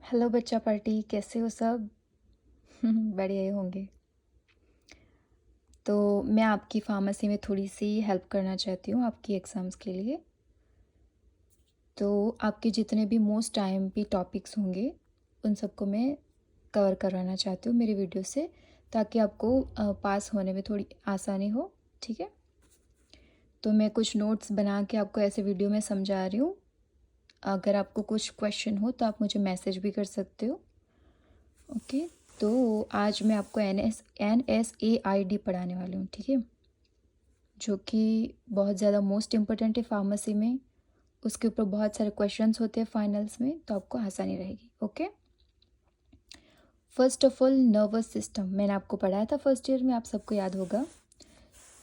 Hello बच्चा party, कैसे हो सब? बढ़िया ही होंगे। तो मैं आपकी फार्मेसी में थोड़ी सी हेल्प करना चाहती हूँ आपकी एग्ज़ाम्स के लिए। तो आपके जितने भी मोस्ट आईएमपी टॉपिक्स होंगे उन सबको मैं कवर करवाना चाहती हूँ मेरी वीडियो से, ताकि आपको पास होने में थोड़ी आसानी हो। ठीक है, तो मैं कुछ नोट्स बना के आपको ऐसे वीडियो में समझा रही हूँ। अगर आपको कुछ क्वेश्चन हो तो आप मुझे मैसेज भी कर सकते हो। ओके, तो आज मैं आपको NSAID पढ़ाने वाली हूँ। ठीक है, जो कि बहुत ज़्यादा मोस्ट इम्पोर्टेंट है फार्मेसी में। उसके ऊपर बहुत सारे क्वेश्चंस होते हैं फाइनल्स में, तो आपको आसानी रहेगी। Okay, first of all nervous system मैंने आपको पढ़ाया था फर्स्ट ईयर में, आप सबको याद होगा।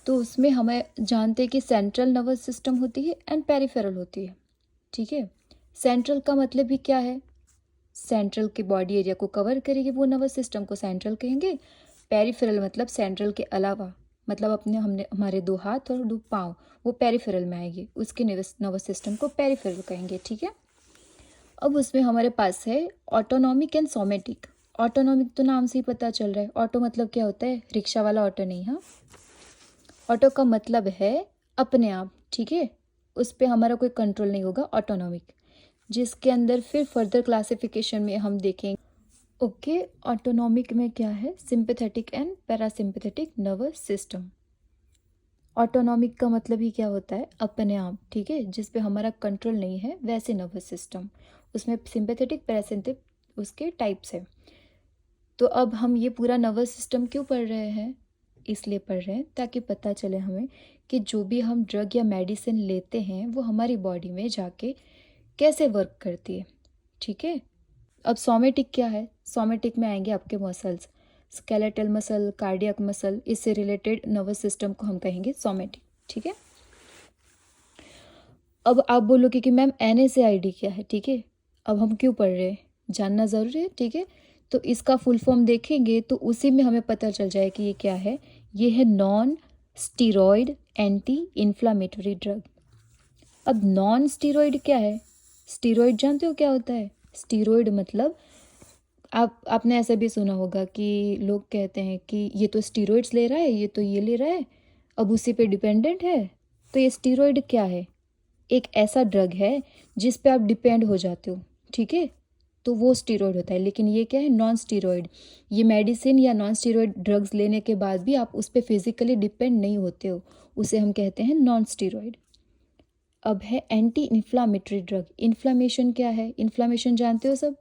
तो उसमें हमें जानते हैं कि सेंट्रल नर्वस सिस्टम होती है एंड पेरिफेरल होती है। ठीक है, सेंट्रल का मतलब भी क्या है? सेंट्रल के बॉडी एरिया को कवर करेगी वो नर्वस सिस्टम को सेंट्रल कहेंगे। पेरिफेरल मतलब सेंट्रल के अलावा, मतलब अपने हमने हमारे 2 हाथ और 2 पाँव वो पेरिफेरल में आएगी, उसके नर्वस सिस्टम को पेरिफेरल कहेंगे। ठीक है, अब उसमें हमारे पास है ऑटोनॉमिक एंड सोमेटिक। ऑटोनॉमिक तो नाम से ही पता चल रहा है, ऑटो मतलब क्या होता है? रिक्शा वाला ऑटो नहीं। हाँ, ऑटो का मतलब है अपने आप। ठीक है, उस पर हमारा कोई कंट्रोल नहीं होगा, ऑटोनॉमिक। जिसके अंदर फिर फर्दर क्लासिफिकेशन में हम देखेंगे। ओके, ऑटोनॉमिक में क्या है? Sympathetic and parasympathetic nervous system. Autonomic का मतलब ही क्या होता है? अपने आप। ठीक है, जिस पे हमारा कंट्रोल नहीं है, वैसे नर्वस सिस्टम। उसमें सिंपैथेटिक पैरासिम्पैथेटिक उसके टाइप्स है। तो अब हम ये पूरा नर्वस सिस्टम क्यों पढ़ रहे हैं? इसलिए पढ़ रहे हैं ताकि पता चले हमें कि जो भी हम ड्रग या मेडिसिन लेते हैं वो हमारी बॉडी में जाके कैसे वर्क करती है। ठीक है, अब सोमेटिक क्या है? सोमेटिक में आएंगे आपके muscles, skeletal muscle, cardiac muscle, इससे रिलेटेड नर्वस सिस्टम को हम कहेंगे सोमेटिक। ठीक है, अब आप बोलोगे कि मैम NSAID क्या है? ठीक है, अब हम क्यों पढ़ रहे हैं जानना ज़रूरी है। ठीक है, तो इसका फुल फॉर्म देखेंगे तो उसी में हमें पता चल जाए कि ये क्या है। ये है non steroid anti inflammatory drug. अब नॉन स्टीरॉयड क्या है? स्टीरॉयड जानते हो क्या होता है? स्टीरॉयड मतलब आपने ऐसा भी सुना होगा कि लोग कहते हैं कि ये तो स्टीरॉयड्स ले रहा है, ये तो ये ले रहा है, अब उसी पे डिपेंडेंट है। तो ये स्टीरॉयड क्या है? एक ऐसा ड्रग है जिस पे आप डिपेंड हो जाते हो। ठीक है, तो वो स्टीरॉयड होता है। लेकिन ये क्या है? Non steroid. ये मेडिसिन या नॉन स्टीरॉयड ड्रग्स लेने के बाद भी आप उस पर फिजिकली डिपेंड नहीं होते हो, उसे हम कहते हैं नॉन स्टीरॉयड। अब है एंटी इन्फ्लामेटरी ड्रग। इन्फ्लामेशन क्या है? इन्फ्लामेशन जानते हो सब।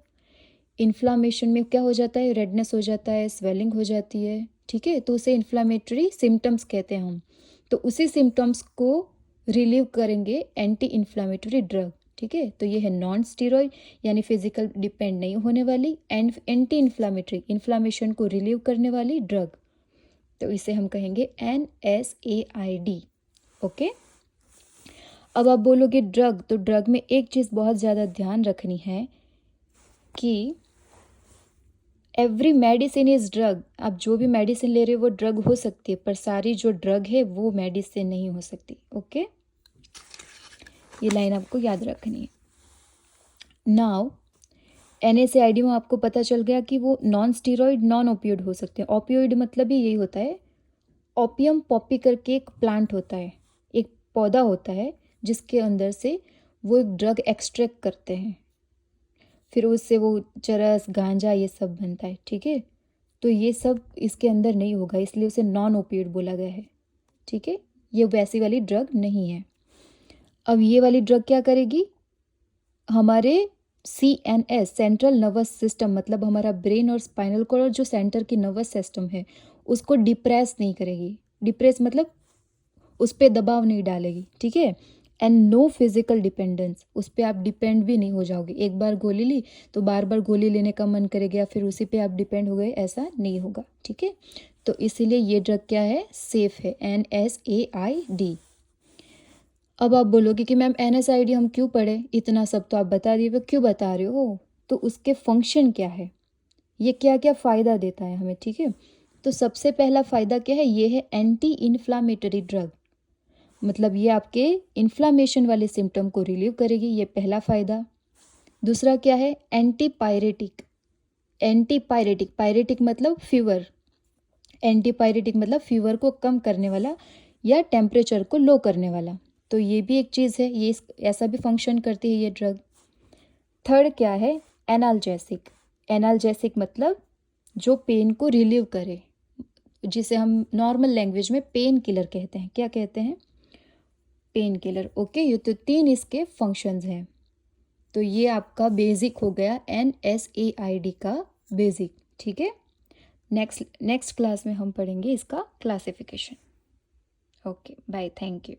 इन्फ्लामेशन में क्या हो जाता है? रेडनेस हो जाता है, स्वेलिंग हो जाती है। ठीक है, तो उसे इन्फ्लामेटरी सिम्टम्स कहते हैं हम। तो उसी सिम्टम्स को रिलीव करेंगे एंटी इन्फ्लामेटरी ड्रग। ठीक है, तो ये है नॉन स्टीरॉयड, यानी फिजिकल डिपेंड नहीं होने वाली, एंड एंटी इन्फ्लामेटरी, इन्फ्लामेशन को रिलीव करने वाली ड्रग। तो इसे हम कहेंगे NSAID। ओके, अब आप बोलोगे ड्रग, तो ड्रग में एक चीज़ बहुत ज़्यादा ध्यान रखनी है कि एवरी मेडिसिन इज़ ड्रग। आप जो भी मेडिसिन ले रहे हो वो ड्रग हो सकती है, पर सारी जो ड्रग है वो मेडिसिन नहीं हो सकती। ओके, ये लाइन आपको याद रखनी है। नाउ NSAID में आपको पता चल गया कि वो नॉन स्टीरॉयड नॉन ओपियोइड हो सकते हैं। ओपियोइड मतलब ही यही होता है। ओपियम पॉपी करके एक प्लांट होता है, एक पौधा होता है जिसके अंदर से वो एक ड्रग एक्सट्रैक्ट करते हैं, फिर उससे वो चरस गांजा ये सब बनता है। ठीक है, तो ये सब इसके अंदर नहीं होगा, इसलिए उसे नॉन ओपियोइड बोला गया है। ठीक है, ये वैसी वाली ड्रग नहीं है। अब ये वाली ड्रग क्या करेगी? हमारे CNS सेंट्रल नर्वस सिस्टम, मतलब हमारा ब्रेन और स्पाइनल कॉर्ड और जो सेंटर की नर्वस सिस्टम है उसको डिप्रेस नहीं करेगी। डिप्रेस मतलब उस पर दबाव नहीं डालेगी। ठीक है, एंड नो फिजिकल डिपेंडेंस, उस पर आप डिपेंड भी नहीं हो जाओगे। एक बार गोली ली तो बार बार गोली लेने का मन करेगा या फिर उसी पे आप डिपेंड हो गए, ऐसा नहीं होगा। ठीक है, तो इसीलिए ये ड्रग क्या है? सेफ है, NSAID। अब आप बोलोगे कि मैम NSAID हम क्यों पढ़े? इतना सब तो आप बता दिए, वो क्यों बता रहे हो? तो उसके फंक्शन क्या है, ये क्या क्या फ़ायदा देता है हमें। ठीक है, तो सबसे पहला फ़ायदा क्या है? ये है एंटी इन्फ्लामेटरी ड्रग, मतलब ये आपके इन्फ्लामेशन वाले सिम्टम को रिलीव करेगी, ये पहला फ़ायदा। दूसरा क्या है, एंटीपायरेटिक। एंटीपायरेटिक, पायरेटिक मतलब फीवर, एंटीपायरेटिक मतलब फीवर को कम करने वाला या टेम्परेचर को लो करने वाला। तो ये भी एक चीज़ है, ये ऐसा भी फंक्शन करती है ये ड्रग। थर्ड क्या है, एनाल्जेसिक। एनाल्जेसिक मतलब जो पेन को रिलीव करे, जिसे हम नॉर्मल लैंग्वेज में पेन किलर कहते हैं। क्या कहते हैं, पेन किलर। ओके, ये तो 3 इसके फंक्शंस हैं। तो ये आपका बेसिक हो गया NSAID का बेसिक, ठीक है। नेक्स्ट क्लास में हम पढ़ेंगे इसका classification. Okay bye, thank you.